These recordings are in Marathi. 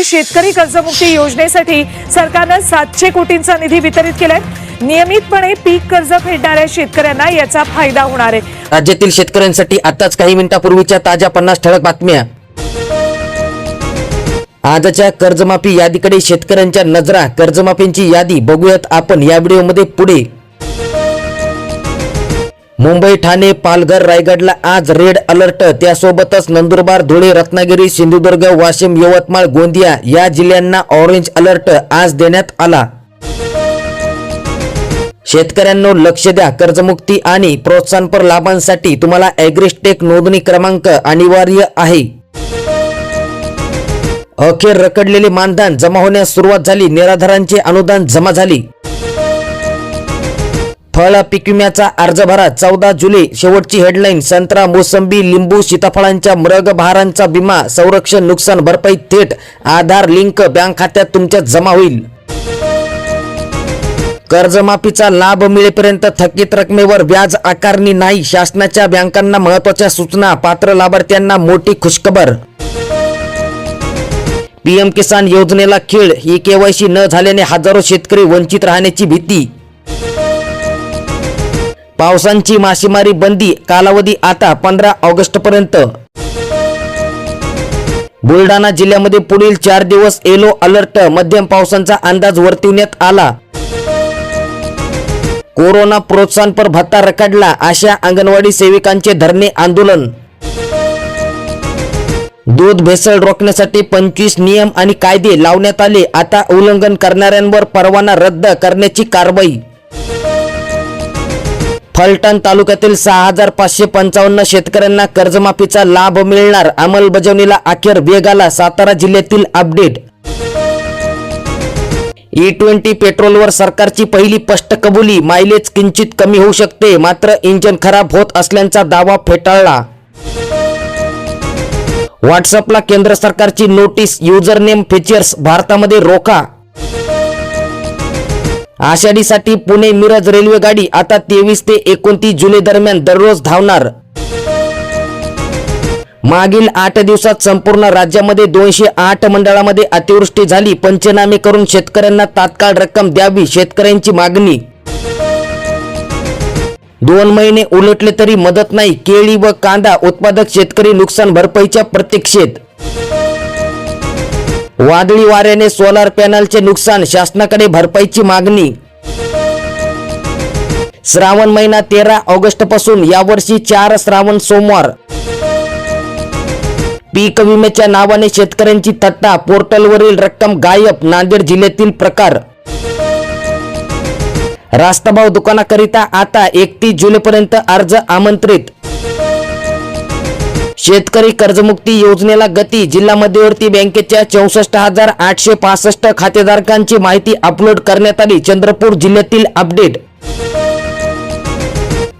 आणि शेतकरी कर्जमुक्ती योजनेसाठी सरकारने 700 कोटींचा निधी वितरित केलाय। नियमितपणे पीक कर्ज फेडणाऱ्या शेतकऱ्यांना याचा फायदा होणार आहे। राज्यातील शेतकऱ्यांसाठी आताच काही मिनिटांपूर्वीच्या ताज्या 50 ठळक बातम्या। आजच्या कर्जमाफी यादीकडे शेतकऱ्यांच्या नजरा। कर्जमाफींची यादी बघूयात आपण या व्हिडिओमध्ये पुढे। मुंबई, ठाणे, पालघर, रायगडला आज रेड अलर्ट। त्यासोबतच नंदुरबार, धुळे, रत्नागिरी, सिंधुदुर्ग, वाशिम, यवतमाळ, गोंदिया या जिल्ह्यांना ऑरेंज अलर्ट आज देण्यात आला। शेतकऱ्यांनो लक्ष द्या, कर्जमुक्ती आणि प्रोत्साहनपर लाभांसाठी तुम्हाला ॲग्रिस्टेक नोंदणी क्रमांक अनिवार्य आहे। अखेर रखडलेले मानधन जमा होण्यास सुरुवात झाली। निराधारांचे अनुदान जमा झाली। फळ पीक विम्याचा अर्ज भरा 14 जुलै। शेवटची हेडलाईन। संत्रा, मोसंबी, लिंबू, सीताफळांच्या मृग बहारांचा विमा संरक्षण नुकसान भरपाई थेट आधार लिंक बँक खात्यात तुमच्या जमा होईल। कर्जमाफीचा लाभ मिळेपर्यंत थकीत रकमेवर व्याज आकारणी नाही। शासनाच्या बँकांना महत्त्वाच्या सूचना। पात्र लाभार्थ्यांना मोठी खुशखबर। पीएम किसान योजनेला खीळ। ही केवायसी न झाल्याने हजारो शेतकरी वंचित राहण्याची भीती। पावसांची मासेमारी बंदी कालावधी आता 15 ऑगस्ट पर्यंत। बुलढाणा जिल्ह्यामध्ये पुढील 4 दिवस येलो अलर्ट। मध्यम पावसाचा अंदाज वर्तविण्यात आला। कोरोना प्रोत्साहनपर भत्ता रखडला। आशा अंगणवाडी सेविकांचे धरणे आंदोलन। दूध भेसळ रोखण्यासाठी 25 नियम आणि कायदे लावण्यात आले। आता उल्लंघन करणाऱ्यांवर परवाना रद्द करण्याची कारवाई। फलटण तालुक्यातील 6555 शेतकऱ्यांना कर्जमाफीचा लाभ मिळणार। अंमलबजावणीला अखेर वेग आला। सातारा जिल्ह्यातील अपडेट। E20 पेट्रोलवर सरकारची पहिली स्पष्ट कबुली। मायलेज किंचित कमी होऊ शकते, मात्र इंजिन खराब होत असल्याचा दावा फेटाळला। व्हॉट्सअपला केंद्र सरकारची नोटीस। युजरनेम फीचर्स भारतामध्ये रोखा। आषाढीसाठी पुणे मिरज रेल्वे गाडी आता 23 ते 29 जुलै दरम्यान दररोज धावणार। मागील 8 दिवसात संपूर्ण राज्यामध्ये 208 मंडळामध्ये अतिवृष्टी झाली। पंचनामे करून शेतकऱ्यांना तात्काळ रक्कम द्यावी, शेतकऱ्यांची मागणी। 2 महिने उलटले तरी मदत नाही। केळी व कांदा उत्पादक शेतकरी नुकसान भरपाईच्या प्रतीक्षेत। वादळी वाऱ्याने सोलार पॅनलचे नुकसान, शासनाकडे भरपाईची मागणी। श्रावण महिना 13 ऑगस्ट पासून, यावर्षी 4 श्रावण सोमवार। पीक विम्याच्या नावाने शेतकऱ्यांची थट्टा, पोर्टलवरील रक्कम गायब। नांदेड जिल्ह्यातील प्रकार। रास्तभाव दुकानाकरिता आता 31 जुलैपर्यंत अर्ज आमंत्रित। शेतकरी कर्जमुक्ती योजनेला गती। जिल्हा मध्यवर्ती बँकेच्या 64,865 खातेधारकांची माहिती अपलोड करण्यात आली। चंद्रपूर जिल्ह्यातील अपडेट।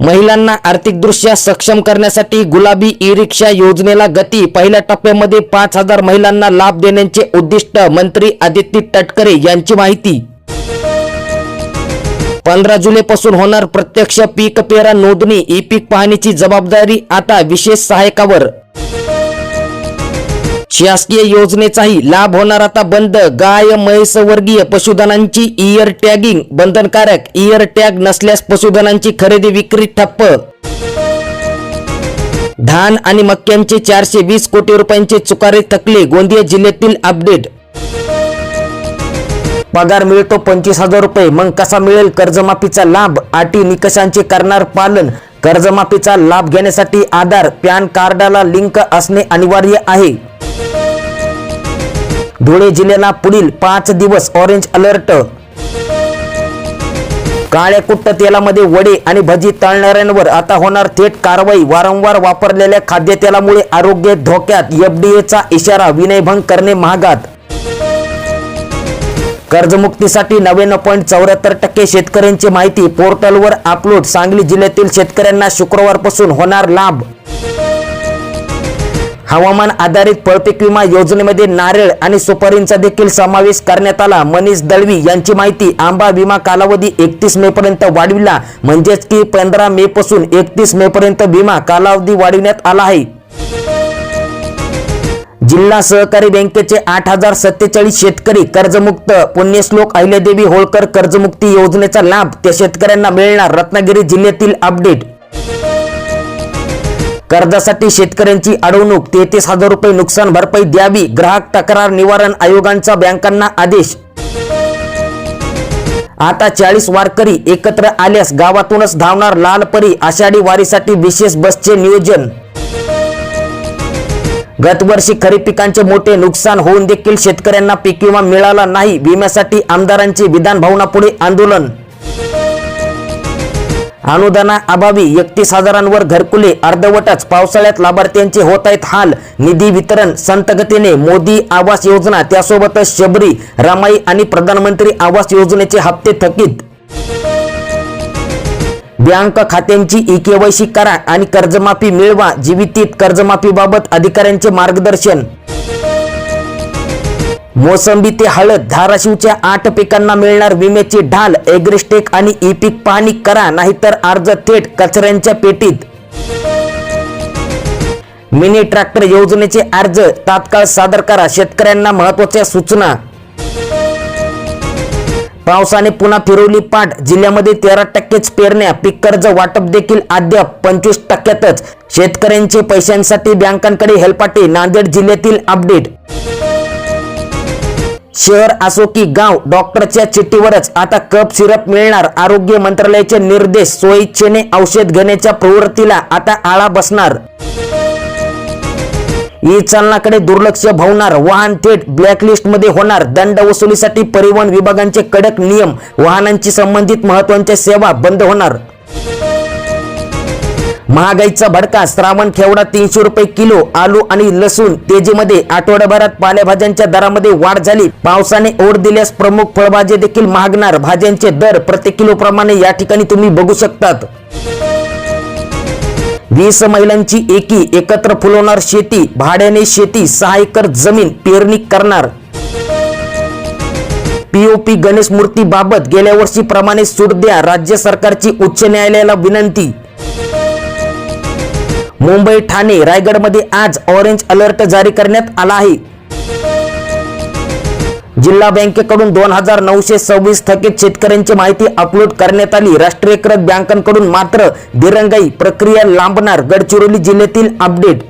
महिलांना आर्थिकदृष्ट्या सक्षम करण्यासाठी गुलाबी ई-रिक्षा योजनेला गती। पहिल्या टप्प्यामध्ये 5000 महिलांना लाभ देण्याचे उद्दिष्ट। मंत्री आदित्य तटकरे यांची माहिती। 15 जुलैपासून होणार प्रत्यक्ष पीक पेरा नोंदणी। ई पीक पाहणीची जबाबदारी आता विशेष सहाय्यकावर। शासकीय योजनेचाही लाभ होणार आता बंद। गाय म्हैस वर्गीय पशुधनांची इयर टॅगिंग बंधनकारक। इयर टॅग नसल्यास पशुधनांची खरेदी विक्री ठप्प। धान आणि मक्यांचे 420 कोटी रुपयांचे चुकारे थकले। गोंदिया जिल्ह्यातील अपडेट। पगार मिळतो 25,000 रुपये, मग कसा मिळेल कर्जमाफीचा लाभ? अटी निकषांचे करणार पालन। कर्जमाफीचा लाभ घेण्यासाठी आधार पॅन कार्डाला लिंक असणे अनिवार्य आहे। धुळे जिल्ह्याला पुढील 5 दिवस ऑरेंज अलर्ट। काळ्या कुट्ट तेलामध्ये वडे आणि भजी तळणाऱ्यांवर आता होणार थेट कारवाई। वारंवार वापरलेल्या खाद्यतेलामुळे आरोग्य धोक्यात। एफडीएचा इशारा। विनयभंग करणे महागात। कर्जमुक्तीसाठी 99.74% शेतकऱ्यांची माहिती पोर्टलवर अपलोड। सांगली जिल्ह्यातील शेतकऱ्यांना शुक्रवारपासून होणार लाभ। हवामान आधारित फळपीक विमा योजनेमध्ये नारळ आणि सुपारींचा देखील समावेश करण्यात आला। मनीष दळवी यांची माहिती। आंबा विमा कालावधी 31 मे पर्यंत वाढविला, म्हणजेच की 15 मे पासून 31 मे पर्यंत विमा कालावधी वाढविण्यात आला आहे। जिल्हा सहकारी बँकेचे 8,047 शेतकरी कर्जमुक्त. पुण्यश्लोक अहिल्यादेवी होळकर कर्जमुक्ती योजनेचा लाभ त्या शेतकऱ्यांना मिळणार. रत्नागिरी जिल्ह्यातील अपडेट. कर्जासाठी शेतकऱ्यांची अडवणूक. 33,000 रुपये नुकसान भरपाई द्यावी. ग्राहक तक्रार निवारण आयोगांचा बँकांना आदेश. आता 40 वारकरी एकत्र आल्यास गावातूनच धावणार लालपरी. आषाढी वारीसाठी विशेष बसचे नियोजन. गतवर्षी खरीप पिकांचे मोठे नुकसान होऊन देखील शेतकऱ्यांना पीक विमा मिळाला नाही. विम्यासाठी आमदारांचे विधान भवनापुढे आंदोलन. अनुदानाअभावी 31,000वर घरकुले अर्धवटच. पावसाळ्यात लाभार्थ्यांचे होत आहेत हाल. निधी वितरण संथगतीने. मोदी आवास योजना त्यासोबतच शबरी, रमाई आणि प्रधानमंत्री आवास योजनेचे हप्ते थकीत. बँक खात्यांची ई-केवायसी करा आणि कर्जमाफी मिळवा. जीवितीत कर्जमाफीबाबत अधिकाऱ्यांचे मार्गदर्शन. मोसंबी ते हळद धाराशिवच्या 8 पिकांना मिळणार विम्याची ढाल. एग्रिस्टेक आणि ई-पीक पाहणी करा, नाहीतर अर्ज थेट कचऱ्यांच्या पेटीत. मिनी ट्रॅक्टर योजनेचे अर्ज तात्काळ सादर करा. शेतकऱ्यांना महत्त्वाच्या सूचना. पावसाने पुन्हा फिरवली पाठ. जिल्ह्यामध्ये 13% पेरण्या. पीक कर्ज वाटप देखील अद्याप 25%. शेतकऱ्यांचे पैशांसाठी बँकांकडे हेलपाटे. नांदेड जिल्ह्यातील अपडेट. शहर असो की गाव, डॉक्टरच्या चिठ्ठीवरच आता कप सिरप मिळणार. आरोग्य मंत्रालयाचे निर्देश. स्वइच्छेने औषध घेण्याच्या प्रवृत्तीला आता आळा बसणार. ई चालनाकडे दुर्लक्ष भवणार. वाहन थेट ब्लॅकलिस्टमध्ये होणार. दंड वसुलीसाठी परिवहन विभागांचे कडक नियम. वाहनांची संबंधित महत्त्वाच्या सेवा बंद होणार. महागाईचा भडका. श्रावण खेवडा 300 रुपये किलो. आलू आणि लसूण तेजीमध्ये. आठवड्याभरात पालेभाज्यांच्या दरामध्ये वाढ झाली. पावसाने ओढ दिल्यास प्रमुख फळभाज्या देखील महागणार. भाज्यांचे दर प्रति किलो प्रमाणे या ठिकाणी तुम्ही बघू शकतात. 20 महिलांची एकी एकत्र फुलवणार शेती. भाड्याने शेती. 6 एकर जमीन पेरणी करणार. पीओपी गणेश मूर्ती बाबत गेल्या वर्षीप्रमाणे सूट द्या. राज्य सरकारची उच्च न्यायालयाला विनंती. मुंबई, ठाणे, रायगडमध्ये आज ऑरेंज अलर्ट जारी करण्यात आला आहे. जिल्हा बँकेकडून 2,926 थकीत शेतकऱ्यांची माहिती अपलोड करण्यात आली. राष्ट्रीयकृत बँकांकडून मात्र दिरंगाई. प्रक्रिया लांबणार. गडचिरोली जिल्ह्यातील अपडेट.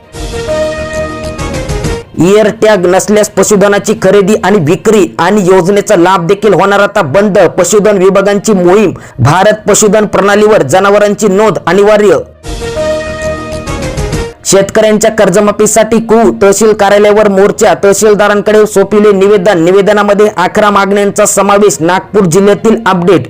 इयर टॅग नसल्यास पशुधनाची खरेदी आणि विक्री आणि योजनेचा लाभ देखील होणार आता बंद. पशुधन विभागांची मोहीम. भारत पशुधन प्रणालीवर जनावरांची नोंद अनिवार्य. शेतकऱ्यांच्या कर्जमाफीसाठी तहसील कार्यालयावर मोर्चा. तहसीलदारांकडे सोपिले निवेदन. निवेदनामध्ये 11 मागण्यांचा समावेश. नागपूर जिल्ह्यातील अपडेट.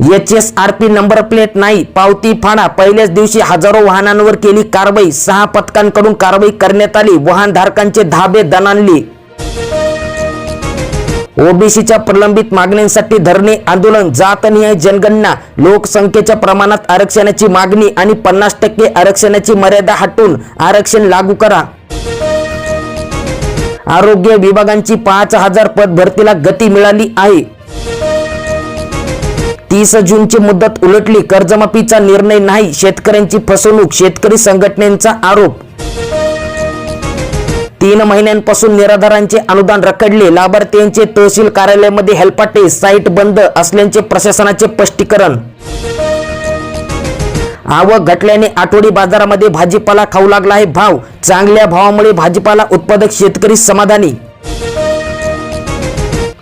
HSRP नंबर प्लेट नाही. पावती फाडा. पहिल्याच दिवशी हजारो वाहनांवर केली कारवाई. 6 पथकांकडून कारवाई करण्यात आली. वाहनधारकांचे धाबे दणाणले. ओबीसीच्या प्रलंबित मागण्यांसाठी धरणे आंदोलन. जातनिहाय जनगणना. लोकसंख्येच्या प्रमाणात आरक्षणाची मागणी आणि 50% आरक्षणाची मर्यादा हटवून आरक्षण लागू करा. आरोग्य विभागांची 5,000 पद भरतीला गती मिळाली आहे. 30 जूनची मुदत उलटली. कर्जमाफीचा निर्णय नाही. शेतकऱ्यांची फसवणूक. शेतकरी संघटनेचा आरोप. 3 महिन्यांपासून निराधारांचे अनुदान रखडले. लाभार्थ्यांचे तहसील कार्यालयामध्ये हेलपाटे. साईट बंद असल्याचे प्रशासनाचे स्पष्टीकरण. आवक घटल्याने आठवडी बाजारामध्ये भाजीपाला खाऊ लागला आहे भाव. चांगल्या भावामुळे भाजीपाला उत्पादक शेतकरी समाधानी.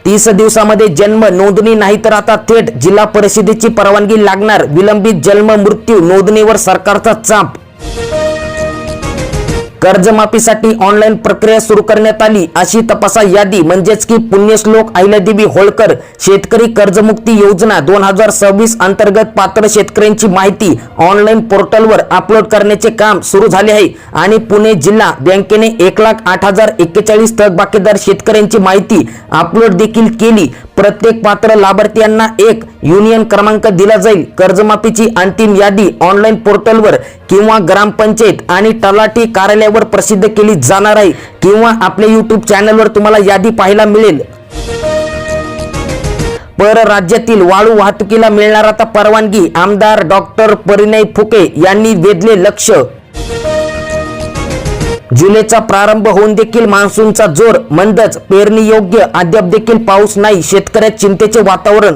30 दिवसामध्ये जन्म नोंदणी नाही तर आता थेट जिल्हा परिषदेची परवानगी लागणार. विलंबित जन्म मृत्यू नोंदणीवर सरकारचा चाप. कर्जमाफीसाठी ऑनलाईन प्रक्रिया सुरू करण्यात आली. अशी तपासा यादी म्हणजेच की पुण्यश्लोक अहिल्यादेवी होळकर शेतकरी कर्जमुक्ती योजना 2026 अंतर्गत पात्र शेतकऱ्यांची माहिती ऑनलाईन पोर्टलवर अपलोड करण्याचे काम सुरू झाले आहे. आणि पुणे जिल्हा बँकेने 1,08,041 थकबाकीदार शेतकऱ्यांची माहिती अपलोड देखील केली. प्रत्येक पात्र लाभार्थ्यांना एक युनियन क्रमांक दिला जाईल. कर्जमाफीची अंतिम यादी ऑनलाईन पोर्टलवर किंवा ग्रामपंचायत आणि तलाठी कार्यालयावर प्रसिद्ध केली जाणार आहे किंवा आपल्या YouTube चॅनलवर तुम्हाला यादी पाहायला मिळेल. परराज्यातील वाळू वाहतुकीला मिळणार आता परवानगी. आमदार डॉक्टर परिणय फुके यांनी वेधले लक्ष. जुलैचा प्रारंभ होऊन देखील मान्सूनचा जोर मंदच, पेरणी योग्य अद्याप देखील पाऊस नाही, शेतकऱ्यात चिंतेचे वातावरण.